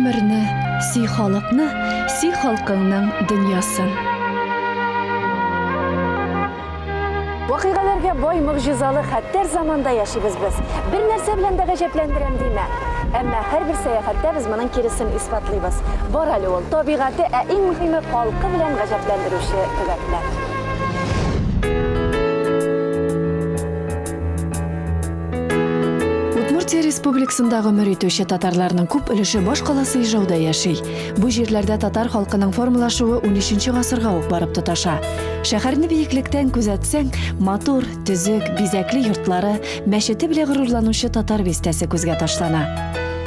ömürni, si halkını, si halkının dünyasın. Vakıgalarga boy mucizalı hatter zamanda yaşayız biz. Bir nerse bilen de gajeplendirem deyme. Ama her bir seyahatte biz bunun kirisini ispatlayız. Borali ol, tabiatı en mühimi halkı bilen gajeplendiruşu kıvetler. Удмуртия Республикасындағы өмір етуші татарларның көп үліші баш қаласы Ижауда яшей. Бұл жерлерде татар халқының формалашуы 13 ғасырға ук барып тоташа. Шәһәрне биеклектен күзәтсәң, матур, түзек, бизәкле йортлары, мәчете белән горурланучы татар бистәсе күзгә ташлана.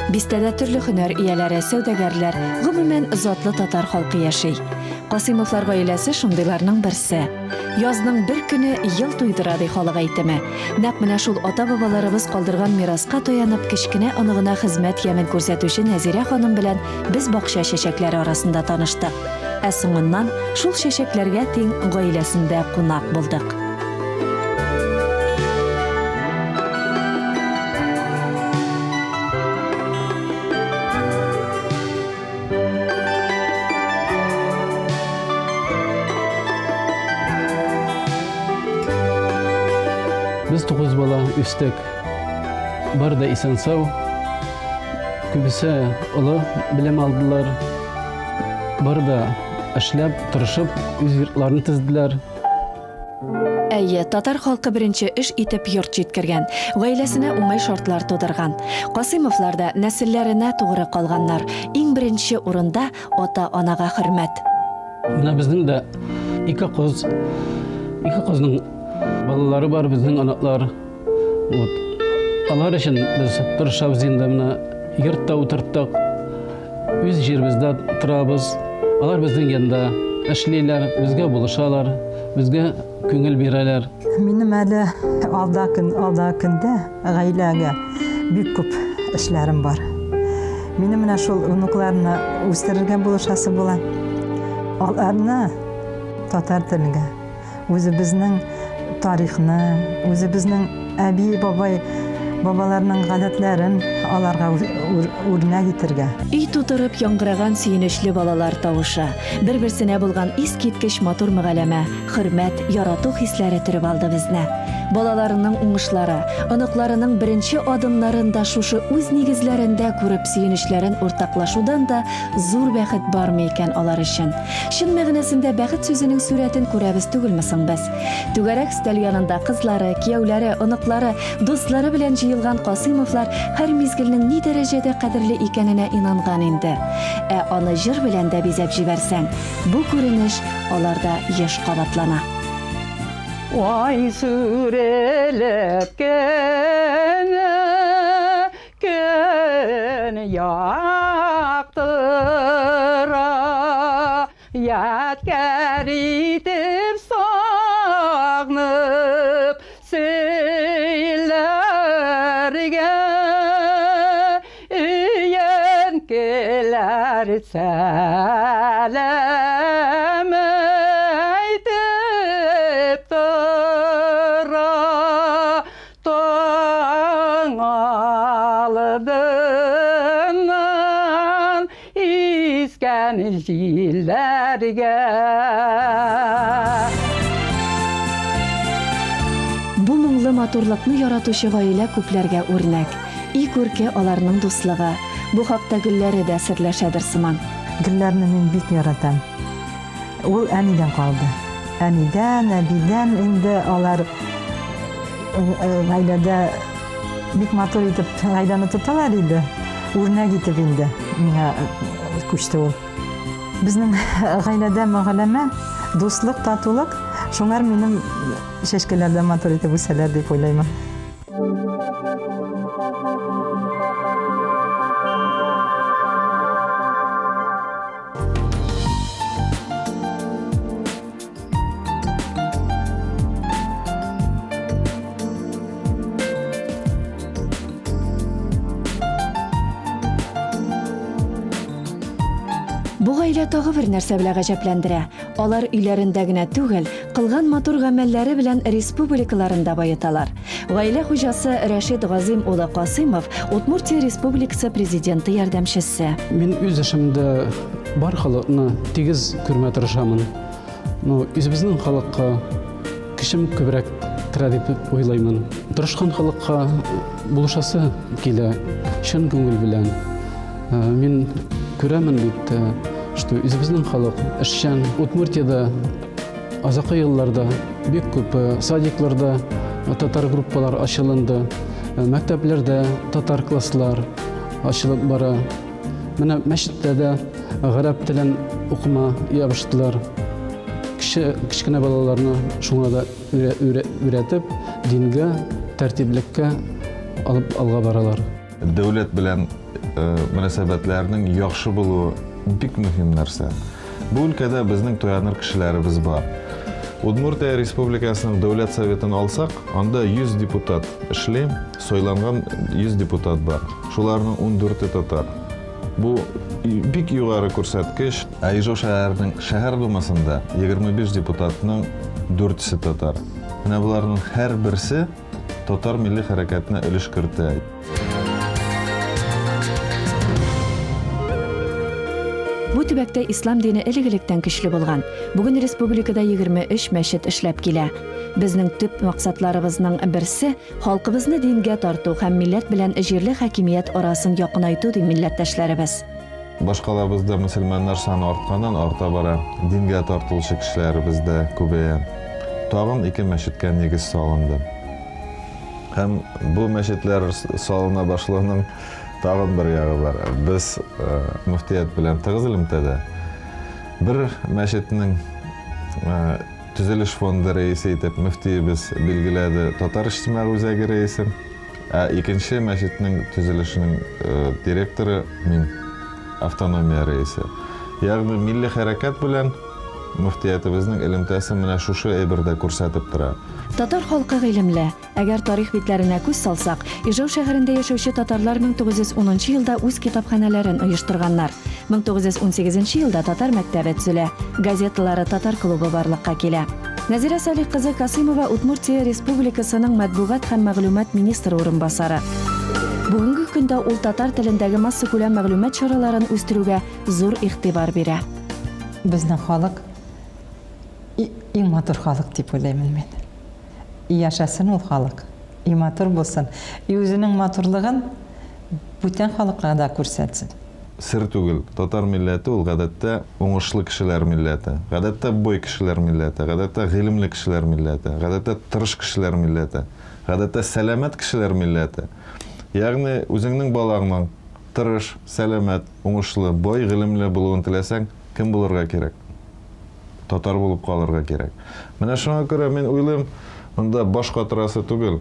Бистәдә төрле һөнәр ияләре, сәүдәгәрләр, гомумән затлы татар халкы яшей. Касыймовлар гаиләсе шундыйларның берсе. Язның бер көне ел туйдыра ди халык әйтеме. Нәкъ менә шул ата-бабаларыбыз калдырган мираска таянып кечкенә аныгына хезмәт ямен күрсәтүче Нәзирә ханым белән без бакча чәчәкләре арасында таныштык. Ә соңыннан шул чәчәкләргә тиң гаиләсендә кунак булдык. Biz 9 bala üstek. Бар да исән сау. Күбесе олы білем алдылар. Бар да эшләп, тырышып, үз йортларын төзделәр. Әйе, татар халкы беренче эш итеп йорт җиткергән, гаиләсенә уңай шартлар тудырган. Касыймовлар да нәселләренә тугры калганнар. Иң беренче урында ата-анага хөрмәт. Менә безнең дә ике кызның балалары бар, безнең анатлар. Алар өчен без тырышабыз инде, менә йортта утырттык. Үз җиребездә торабыз. Алар безнең янда эшлиләр, безгә булышалар, безгә күңел бирәләр. Минем әле алда көндә гаиләгә бик күп эшләрем бар. Минем менә шул уныкларны үстерергә булышасы була. Аларны татар теленә, үзебезнең тарихны, үзебезнең бабаларның гадәтләрен аларга үрнәк итәргә. Үй тутырып яңгыраган сөенечле балалар тавышы, бер-берсенә булган искиткеч матур мөгаләмә, хөрмәт, ярату хисләре төреп алды безне. Балаларының уңышлары, оныкларының беренче адымнарында шушы үз нигезләрендә күреп сөенечләрен уртаклашудан да зур бәхет бармы икән алар өчен. Чын мәгънәсендә бәхет сүзенең сурәтен күрәбез түгелме соң без? Түгәрәк стәл янында кызлары, кияүләре, оныклары, дуслары белән җыелган Касыймовлар һәр мизгелнең ни дәрәҗәдә кадерле икәненә инанган инде. Ә аны җыр белән дә бизәп җибәрсәң, бу күренеш аларда яшь кабатлана. Vay sürelep gene yaktıra yatker itip sağınıp seylerge yenkeler selam Jillerge. Бу моңлы матурлыкны яратучы гаилә күпләргә үрнәк. И күрке аларның дуслыгы. Бу хакта Гөлләре дә серләшәдер сыман. Гөлләрне мин бик яратам. Ул әнидән калды. Әнидән, әбидән инде алар гаиләдә бик матур итеп гаиләне тоталар иде. Үрнәк итеп инде миңа күчте ул. Безнең гаиләдә мөгаләмә, дуслык, татулык, шуңар минем чәчкәләрдә матур итеп үсәләр дип уйлыйм. Бу гаилә тагы бер нәрсә белән гаҗәпләндерә. Алар өйләрендә генә түгел, кылган матур гамәлләре белән республикаларында баеталар. Гаилә хуҗасы Рәшид Газим улы Касыймов Удмуртия Республикасы президенты ярдәмчесе. Мин үз эшемдә бар халыкны тигез күрмә тырышамын. Үзебезнең халыкка кешем күбрәк керә дип уйлаймын. Тырышкан халыкка булышасы килә, чын күңел белән. Мин күрәмен бит, что үзебезнең халык эшчән. Удмуртиядә азакы елларда бик күп садикларда татар группалар ачылынды, мәктәпләрдә татар класслар ачылып бара. Менә мәчеттә дә гарәп телен укыма ябыштылар. Кичкенә балаларны шуңа да өйрәтеп, дингә, тәртиплеккә алга баралар. Дәүләт белән мөнәсәбәтләрнең яхшы булуы бик мөһим нәрсә. Бу өлкәдә безнең тояныр кешеләребез бар. Удмуртия Республикасының Дәүләт Советын алсак, анда 100 депутат эшли, сайланган 100 депутат бар. Шуларның 14-е татар. Бу бик югары күрсәткеч. Ижау шәһәренең шәһәр думасында 25 депутатның 4-се татар. Менә буларның һәр берсе татар милли хәрәкәтенә өлеш кертә. Бу төбәктә ислам дине элек-электән көчле булган. Бүген республикада 23 мәчет эшләп килә. Безнең төп максатларыбызның берсе халкыбызны дингә тарту һәм милләт белән җирле хакимият арасын якынайту ди милләттәшләребез. Башкаларыбызда мөселманнар саны артканнан арта бара. Дингә тартылучы кешеләребез дә күбәя. Тагын 2 мәчеткә нигез салынды. Һәм бу мәчетләр салына башлауның тагын бер ягы бар. Без мөфтият белән тыгыз элемтәдә бер мәчетнең төзелеш фонды рәисе итеп мөфтиебез билгеләде татар иҗтимагый үзәге рәисен, икенче мәчетнең төзелешенең директоры мин, автономия рәисе. Ягъни милли хәрәкәт белән мөфтиятыбызның элемтәсе менә шушы әйбердә күрсәтеп тора. Татар халкы гыйлемле. Әгәр тарих битләренә күз салсак, Ижау шәһәрендә яшәүче татарлар 1910 елда үз китапханәләрен оештырганнар. 1918 елда татар мәктәбе төзелә, газеталары татар клубы барлыкка килә. Нәзирә Салих кызы Касыймова Удмуртия Республикасының матбугат һәм мәгълүмат министры урынбасары. Бүгенге көндә ул татар телендәге масса күләм мәгълүмат чараларын үстерүгә зур игътибар бирә. Безнең халык иң матур халык дип уйлаймын мин. Яшасын ул халык, матур булсын. Үзенең матурлыгын бүтән халыкка да күрсәтсен. Сер түгел, татар милләте ул гадәттә уңышлы кешеләр милләте, гадәттә бой кешеләр милләте, гадәттә гыйлемле кешеләр милләте, гадәттә тырыш кешеләр милләте, гадәттә сәламәт кешеләр милләте. Ягъни үзеңнең балаңның тырыш, сәламәт, уңышлы, бой, гыйлемле булуын теләсәң, кем булырга кирәк? Татар булып калырга кирәк. Менә шуңа күрә мин уйлыйм, монда баш катырасы түгел.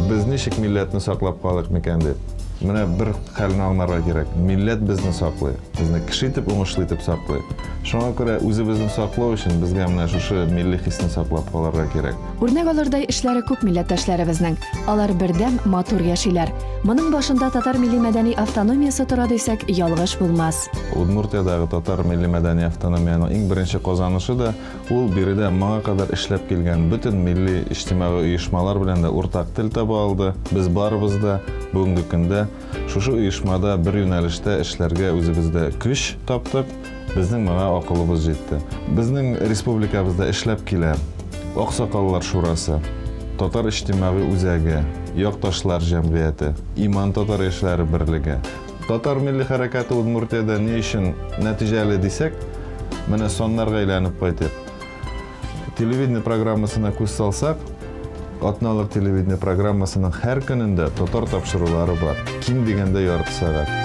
Без ничек милләтне саклап калык микән дип. Менә бер хәлне аңларга кирәк. Милләт безне саклый. Безне кеше итеп, уңышлы итеп саклый. Шуңа күрә үзебезне саклау өчен безгә менә шушы милли хисне саклап калырга кирәк. Үрнәк алырдай эшләре күп милләттәшләребезнең. Алар бердәм, матур яшиләр. Моның башында татар милли мәдәни автономиясе тора дисәк, ялгыш булмас. Удмуртиядагы татар милли мәдәни автономияның иң беренче казанышы да ул биредә моңа кадәр эшләп килгән бөтен милли иҗтимагый оешмалар белән дә уртак тел таба алды. Без барыбыз да бүгенге көндә шушы оешмада бер юнәлештә эшләргә үзебездә көч таптык. Безнең моңа акылыбыз җитте. Безнең республикабызда эшләп килә Аксакаллар шурасы, татар иҗтимагый үзәге, якташлар җәмгыяте, иман татар эшләре берлеге. Татар милли хәрәкәте Удмуртиядә ни өчен нәтиҗәле дисәк, менә соннарга әйләнеп кайтып. Телевидение программасына күз салсак, атналык телевидение программасының һәр көнендә татар тапшырулары бар. Ким дигәндә ярты сәгать.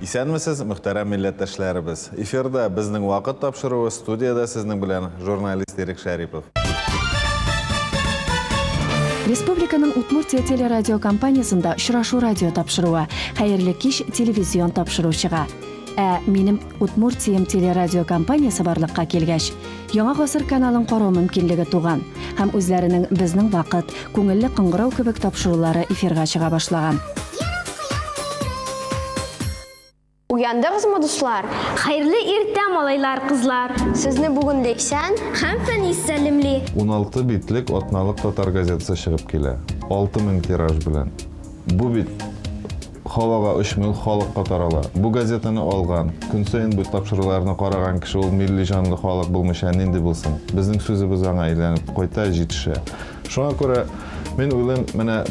Исәнмесез, мөхтәрәм милләттәшләребез. Эфирда безнең вакыт тапшыруы, студияда сезнең белән журналист Ирек Шәрипов. Республиканың Удмуртия телерадио компаниясында очрашу радио тапшыруы, хәерле кич телевизион тапшыручыга. Минем Удмуртиям телерадио компаниясе барлыкка килгәч, Яңа гасыр каналын карау мөмкинлеге туган һәм үзләренең безнең вакыт, күңелле кыңгырау кебек тапшырулары эфирга чыга башлаган. Уяндыгызмы, дуслар? Хәерле иртә, малайлар, кызлар. Сезне бүген лексән һәм фәнис сәлимли. 16 битлек Атналык татар газетасы чыгып килә. 6000 тираж белән. Бу бит халыга 3000 халыкка тарала. Бу газетаны алган, көн сайын бу тапшыруларны караган кеше ул милли жанлы халык булмыйча нинди булсын. Безнең сүзебез аңа әйләнеп кайта җитешә. Шуңа күрә мен уйлыйм, менә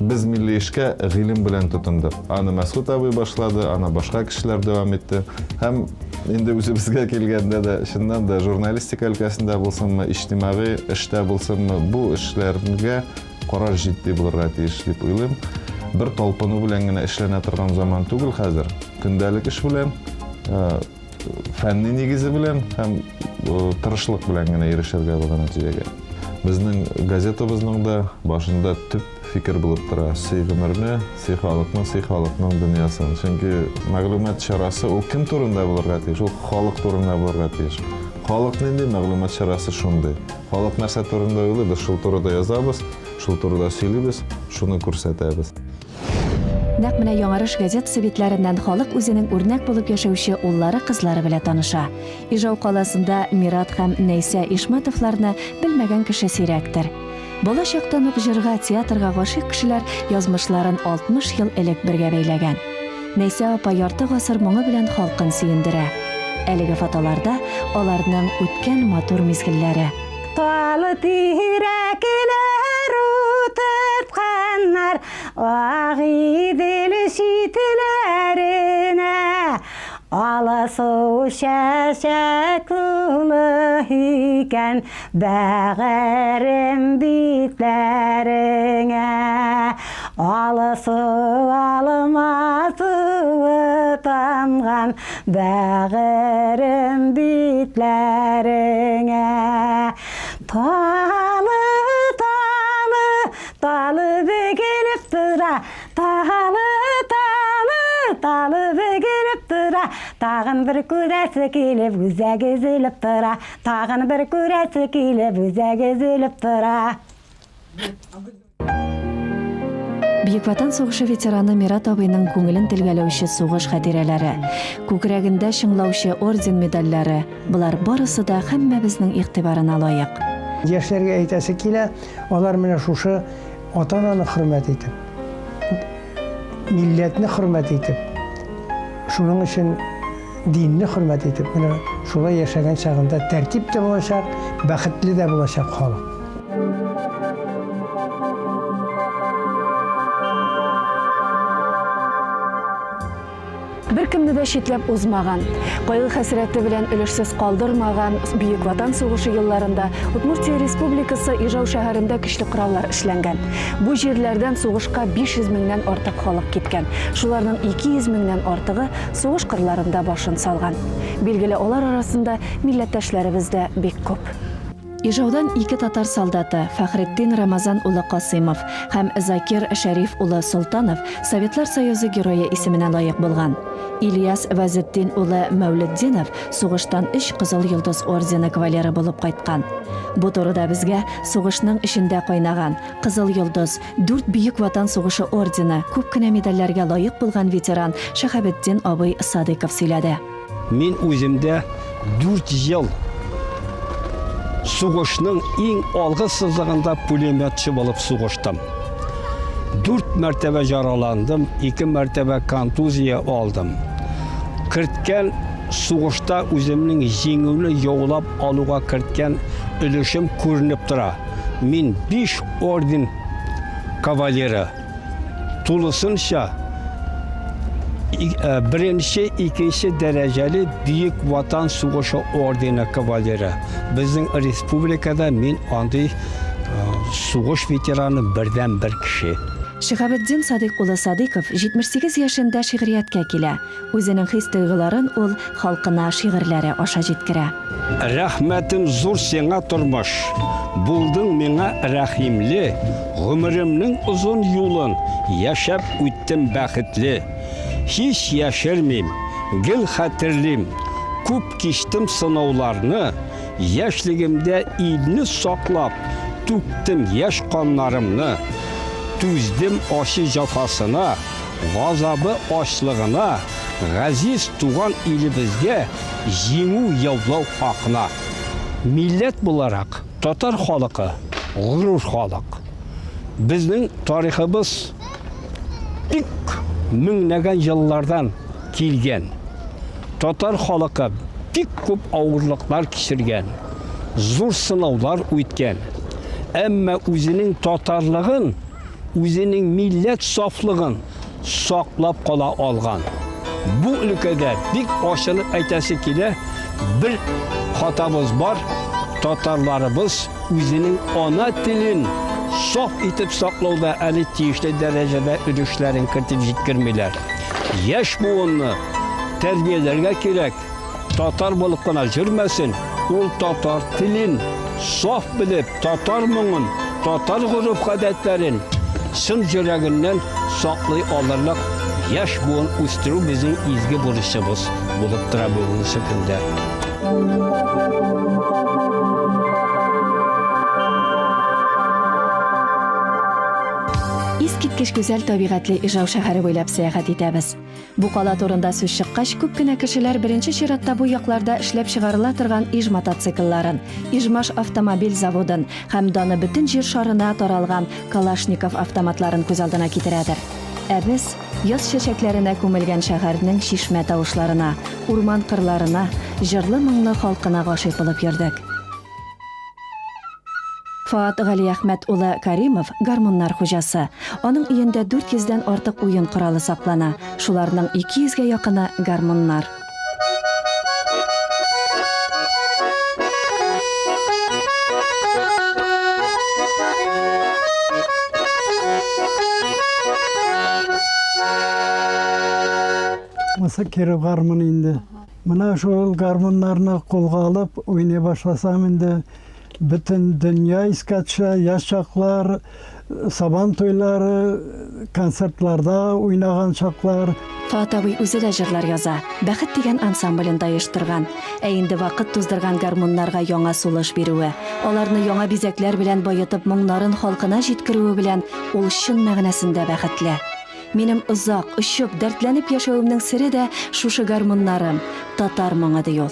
biz milli эшкә гыйлем белән тотындык. Аны Мәсгуд абый башлады, аны башка кешеләр дәвам итте. Һәм инде үзебезгә килгәндә дә, чыннан да журналистика өлкәсендә булсынмы, иҗтимагый эштә булсынмы, бу эшләргә караш җитди булырга тиеш дип уйлыйм. Бер талпыну белән генә эшләнә торган заман түгел хәзер. Көндәлек эш белән, фәнни нигезе белән һәм тырышлык белән генә ирешергә була нәтиҗәгә. Безнең газетабызның да башында төп фикер булып тора. Сый гомерне, сый халыкның дөньясын. Чөнки мәгълүмат чарасы ул кем турында булырга тиеш? Ул халык турында булырга тиеш. Халык нинди мәгълүмат чарасы шундый. Халык нәрсә турында уйлый, без шул турыда язабыз, шул турыда сөйлибез, шуны күрсәтәбез. Нәкъ менә Яңарыш газетасы битләреннән халык үзенең үрнәк булып яшәүче уллары, кызлары белән таныша. Ижау каласында Мират һәм Нәйсә Ишматовларны белмәгән кеше сирәктер. Бала чактан ук җырга, театрга гашыйк кешеләр язмышларын 60 ел элек бергә бәйләгән. Нәйсә апа ярты гасыр моңы белән халкын сөендерә. Әлеге фотоларда аларның үткән матур мизгелләре. Талы тирәкләр утыртканнар, агыйдел шитләренә. Аласу шәшәк тулы икән, бәгәрем битләреңә. Аласу алмасы тамган, бәгәрем битләреңә. Талы, талы, талы бөгелеп тора, талы, талы, талы бөгелеп тора. Тагын бер күрәсе килеп, үзәк өзелеп тора. Тагын бер күрәсе килеп, үзәк өзелеп тора. Бөек Ватан сугышы ветераны Мират абыйның күңелен телгәләүче сугыш хатирәләре, күкрәгендә шыңлаучы орден медальләре, булар барысы да һәммәбезнең игътибарына лаек. Яшьләргә әйтәсе килә, алар менә шушы ата-ананы хөрмәт итеп, милләтне хөрмәт итеп, шуның өчен динне хөрмәт итеп, менә шулай яшәгән чагында тәртип тә булачак, бәхетле дә булачак халык. Бер кемне дә читләп узмаган, кайгы хәсрәте белән өлешсез калдырмаган Бөек Ватан сугышы елларында Удмуртия Республикасы Ижау шәһәрендә көчле кораллар эшләнгән. Бу җирләрдән сугышка 500 меңнән артык халык киткән. Шуларның 200 меңнән артыгы сугыш кырларында башын салган. Билгеле, алар арасында милләттәшләребез дә бик күп. Ижаудан 2 татар солдаты Фәхретдин Рамазан улы Касымов һәм Закир Шәриф улы Солтанов Советлар Союзы герое исеменә лаек булган. Ильяс Вазетдин улы Мәүлетдинов сугыштан 3 Кызыл Йолдыз ордены кавалеры булып кайткан. Бу турыда безгә сугышның эчендә кайнаган Кызыл Йолдыз, 4 Бөек Ватан сугышы ордены, күп кенә медальләргә лаек булган ветеран Шәһәбетдин абый Садыйков сөйләде. Мин үземдә 4 ел сугышның иң алгы сызыгында пулеметчы булып сугыштым. 4 мәртәбә жараландым, 2 мәртәбә контузия алдым. Керткән сугышта үземнең җиңүне яулап алуга керткән өлешем күренеп тора. Мин 5 орден кавалеры тулысынча birinci, ikinci dereceli Büyük Vatan Suğuşu Ordeni kavaleri. Bizim Respublikada min andı suğuş veteranı birden bir kişi. Шиһабетдин Садыйк улы Садыйков 78 яшендә шигърияткә килә. Үзенең хис-тойгыларын ул халкына шигырьләре аша җиткерә. Рәхмәтем зур сиңа тормыш. Булдың миңа рәхимле. Гомеремнең узун юлын яшәп үттем бәхетле. Hiç yaşarmıyım. Гел хәтерлим, күп киштім сынауларны, яшьлегімде илні саклап, түктім яш қанларымны, түздім ашы жафасына, ғазабы ашлығына, ғазиз туған илібізге жеңу яулау хақына. Милләт буларак татар халқы ғұрур халық. Біздің тарихыбыз бик меңнәгән жыллардан келген. Татар халқы бик көп ауырлықлар кешірген, зор сынаулар өткен. Әмма өзінің татарлығын, өзінің милләт сафлығын сақлап қала алған. Бу өлкәдә бик ашылып әйтәсе килә, bir хатабыз бар, татарларыбыз үзенең ана телен саф итеп саклауда әле тиешле дәрәҗәдә өлешләрен кертеп җиткермиләр. Яшь буынны тәрбияләргә кирәк. Татар булып кына җөрмәсен, ул татар телен саф белеп, татар моңын, татар гореф-гадәтләрен шын йөрәгеннән саклый алырлык яшь буын үстерү безнең изге бурычыбыз булып тора бүгенге көндә. Искиткеч гүзәл табигатьле Ижау шәһәре буйлап сәяхәт итәбез. Бу кала турында сүз чыккач, күп кенә кешеләр беренче чиратта бу якларда эшләп чыгарыла торган Иж мотоциклларын, Ижмаш автомобиль заводын һәм даны бөтен җир шарына таралган Калашников автоматларын күз алдына китерәдер. Ә без яз чәчәкләренә күмелгән шәһәрнең шишмә тавышларына, урман кырларына, җырлы моңлы халкына гашыйк булып йөрдек. Фаат Гали Әхмәт улы Каримов гармоннар хуҗасы. Аның өендә 400-дән артык уен коралы саклана. Шуларның 200-гә якыны гармоннар. Маса кереп гармон инде. Мына шул гармоннарны колга алып уйнай башласам инде bütün dünya iskatça, yaşaklar, saban toylары, konsertlarda oynagan çaklar. Фаат абый үзе дә җырлар яза. Бәхет дигән ансамблен оештырган. Ә инде вакыт туздырган гармоннарга яңа сулыш бирүе, аларны яңа бизәкләр белән баетып моңнарын халкына җиткерүе белән ул чын мәгънәсендә бәхетле. Минем озак, очып, дәртләнеп яшәвемнең сере дә шушы гармоннарым, татар моңы ди ул.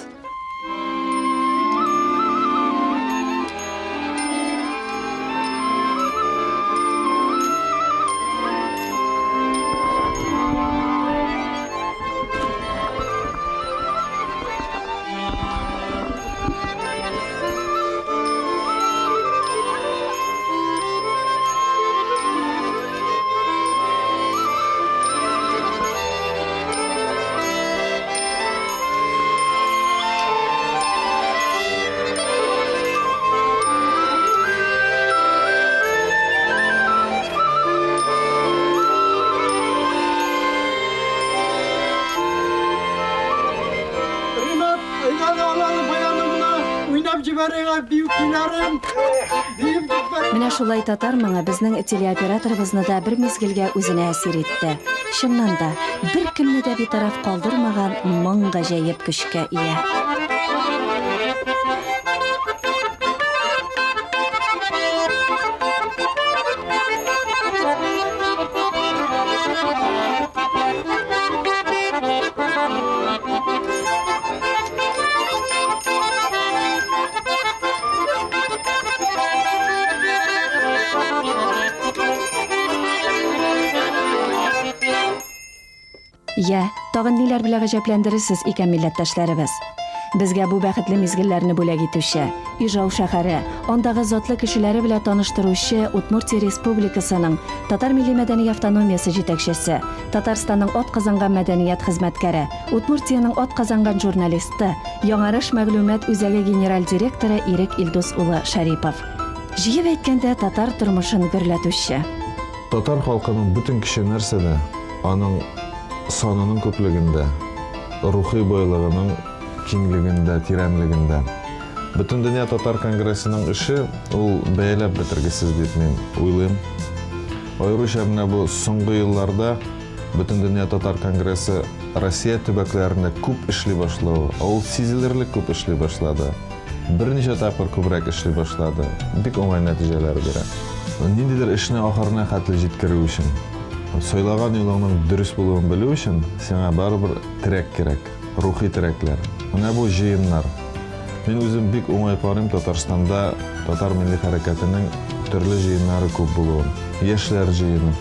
Менә шулай татар моңы безнең телеоператорыбызны да бер мизгелгә үзенә әсир итте. Чыннан да, бер кемне дә битараф калдырмаган моң гаҗәеп көчкә ия. Я, тагын ниләр белән гаҗәпләндерерсез икән милләттәшләребез. Безгә бу бәхетле мизгелләрне бүләк итүче, Ижау шәһәре, андагы затлы кешеләре белән таныштыручы Удмуртия Республикасының Татар милли мәдәни автономиясе җитәкчесе, Татарстанның атказанган мәдәният хезмәткәре, Удмуртияның атказанган журналисты, Яңарыш мәгълүмат үзәге генераль директоры Ирек Илдус улы Шәрипов. Җыеп әйткәндә, татар тормышын гөрләтүче. Татар халкының бүтән кеше нәрсәдә, аның санының көплегендә, рухи бойлыгының киңлегендә, тирәнлегендә. Бүтән дөнья татар конгрессының эше ул бәяләп бетергесез дип мин уйлыйм. Аеруча менә бу соңгы елларда Бүтін Дүния Татар Конгрессы Россия төбәкләрендә күп эшли башлау, ул сизелерлек күп эшли башлады. Берничә тапкыр күбрәк эшли башлады. Бик уңай нәтиҗәләр бирә. Ниндидер эшне ахырына хәтле җиткерү өчен, сайлаган юлыңның дөрес булуын белү өчен сиңа барыбер терәк кирәк, рухи терәкләр. Менә бу җыеннар. Мин үзем бик уңай карыйм Татарстанда татар милли хәрәкәтенең төрле җыеннары күп булуын. Яшьләр җыены,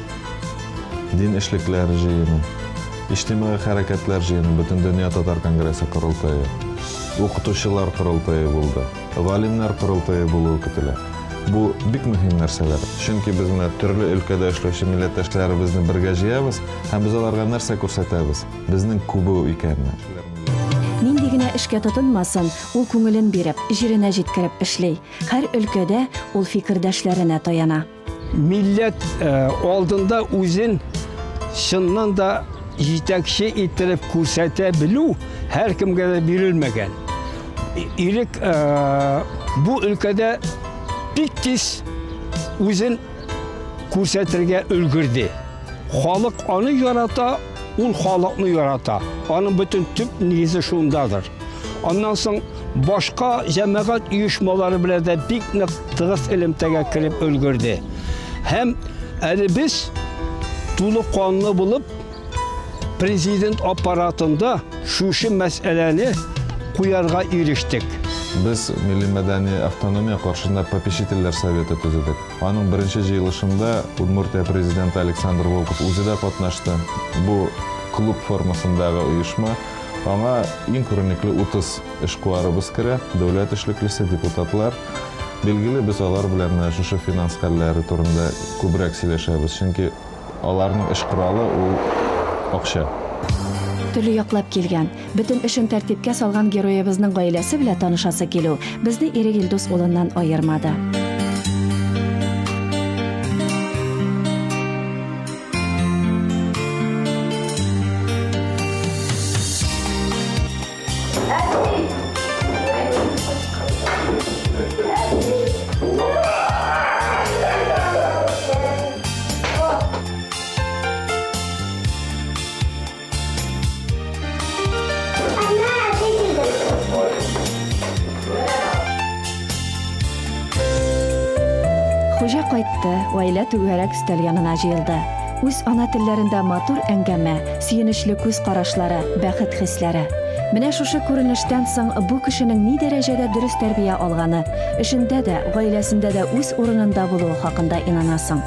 дин эшлекләре җыены, иҗтимагый хәрәкәтләр җыены, Бөтен дөнья татар конгрессы корылтайы, укытучылар корылтайы булды, галимнәр корылтайы булуы көтелә. Бу бик мөһим нәрсәләр. Чөнки без менә төрле өлкәдә эшләүче милләттәшләребезне бергә җыябыз һәм без аларга нәрсә күрсәтәбез? Безнең күбе икәнне. Нинди генә эшкә тотынмасын, ул күңелен биреп, җиренә җиткереп эшли. Һәр өлкәдә ул фикердәшләренә таяна. Millet aldığında uzun şundan da yetekçi ittirip kursatebiliyor, her kimge de birilmegen. İlk bu ülkede biktis uzun kursatirge ülgürdü. Halk onu yarata, ul halkını yarata. Onun bütün tüp niyeti şundadır. Ondan sonra başka cemaat uyuşmaları bile de bik tığız ilimtege kirip ülgürdü. Hem biz tulu kanunu bulup prezident aparatında şu meseleni kuyarga eriştik. Biz Milli Mədəni Avtonomiya qarşısında Popişitiller Soveti tüzüdük. Onun birinci yılışında Udmurtiya prezidenti Aleksandr Volkov özü də qatnaşdı. Bu klub formasındağı uyuşma ama en körünlüklü 30 işkuarımız kirə, dövlət işliklisi, deputatlar. Bilgili biz alar bilen şu finans həlləri turunda kübrək siləşəbiz. Çünki alarның iş quralı o akşa. Төрле яклап килгән, бөтен эшен тәртипкә салган героебезнең гаиләсе белән танышасы килү безне Ирек Илдус улыннан аермады. Хуҗа кайтты, гаилә түгәрәк өстәл янына җыелды. Үз ана телләрендә матур әңгәмә, сөенечле күз карашлары, бәхет хисләре. Менә шушы күренештән соң бу кешенең ни дәрәҗәдә дөрес тәрбия алганы, эшендә дә, гаиләсендә дә үз урынында булуы хакында инанасың.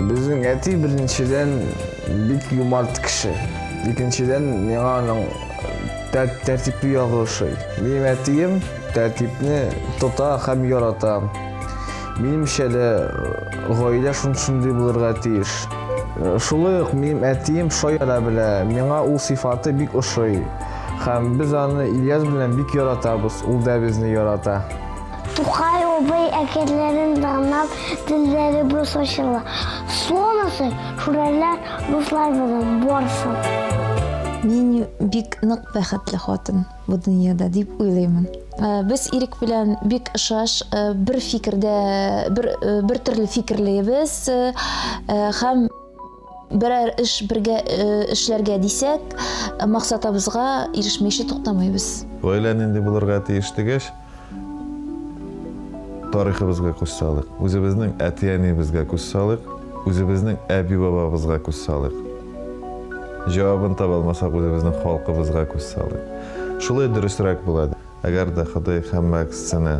Bizning әти birinchidan bik yumart kishi. Ikkinchidan menga uning tartibli yog'i o'xshaydi. Mening әтием tartibni to'ta ham yarata. Menimcha g'oya shunday bo'lirga тиеш. Шулай ук mening әтием shoira bila, menga u sifati bik o'xshaydi. Ham biz uni Ilyas bilan bik yaratamiz, u da bizni yarata. Тухай обай әкерләрен данлап, телләре бусашыла. Сонысы шүрәләр руслар белән барсын. Мин бик нык бәхетле хатын бу дөньяда дип уйлыймын. Без Ирек белән бик ошаш, бер фикердә, бер төрле фикерлебез һәм берәр эш бергә эшләргә дисәк, максатыбызга ирешмәйчә туктамыйбыз. Гаилә нинди булырга тиеш дигәч, тарихыбызга күз салыйк, үзебезнең әти-әнибезгә күз салыйк, үзебезнең әби-бабабызга күз салыйк. Җавабын таба алмасак, үзебезнең халкыбызга күз салыйк. Шулай дөресрәк булады. Әгәр дә Ходай һәммәсенә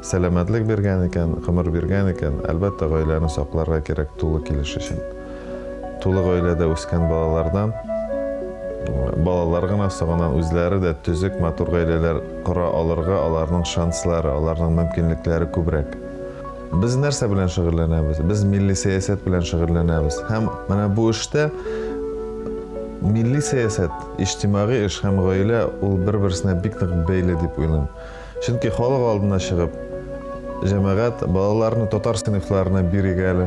сәламәтлек биргән икән, гомер биргән икән, әлбәттә гаиләне сакларга кирәк тулы килеш өчен. Тулы гаиләдә үскән балалардан балалар гына сагынан үзләре дә төзек матур гаиләләр кора алырга аларның шанслары, аларның мөмкинлекләре күбрәк. Biz нәрсә белән шөгыльләнәбез? Без милли сәясәт белән шөгыльләнәбез. Һәм менә бу эштә милли сәясәт, иҗтимагый эш һәм гаилә ул бер-берсенә бик нык бәйле дип уйлыйм. Чөнки халык алдына чыгып, җәмәгать балаларны татар сыйныфларына бирик әле.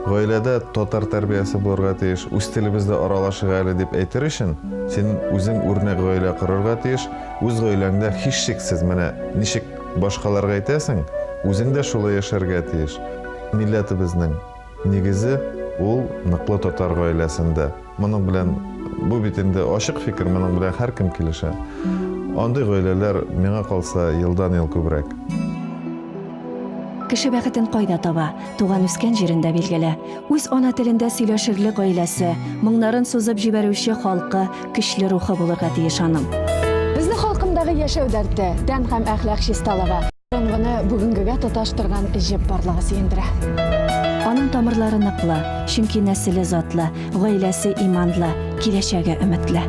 Гаиләдә татар тәрбиясе булырга тиеш, үз телебездә аралашык әле дип әйтер өчен, син үзең үрнәк гаилә корырга тиеш, үз гаиләңдә һичшиксез менә ничек башкаларга әйтәсең, үзең дә шулай яшәргә тиеш. Милләтебезнең нигезе ул ныклы татар гаиләсендә. Моның белән бу бит инде ачык фикер, моның белән һәркем килешә. Андый гаиләләр миңа калса елдан-ел күбрәк. Кеше бәхетен кайда таба? Туган үскән җирендә билгеле. Үз ана телендә сөйләшерлек гаиләсе, моңнарын сузып җибәрүче халкы, көчле рухы булырга тиеш аның. Безнең халкымдагы яшәү дәрте, тән һәм әхлак чисталыгы, аны бүгенгегә тоташтырган җеп барлыгы сөендерә. Аның тамырлары ныклы, чөнки нәселе затлы, гаиләсе иманлы, киләчәге өметле.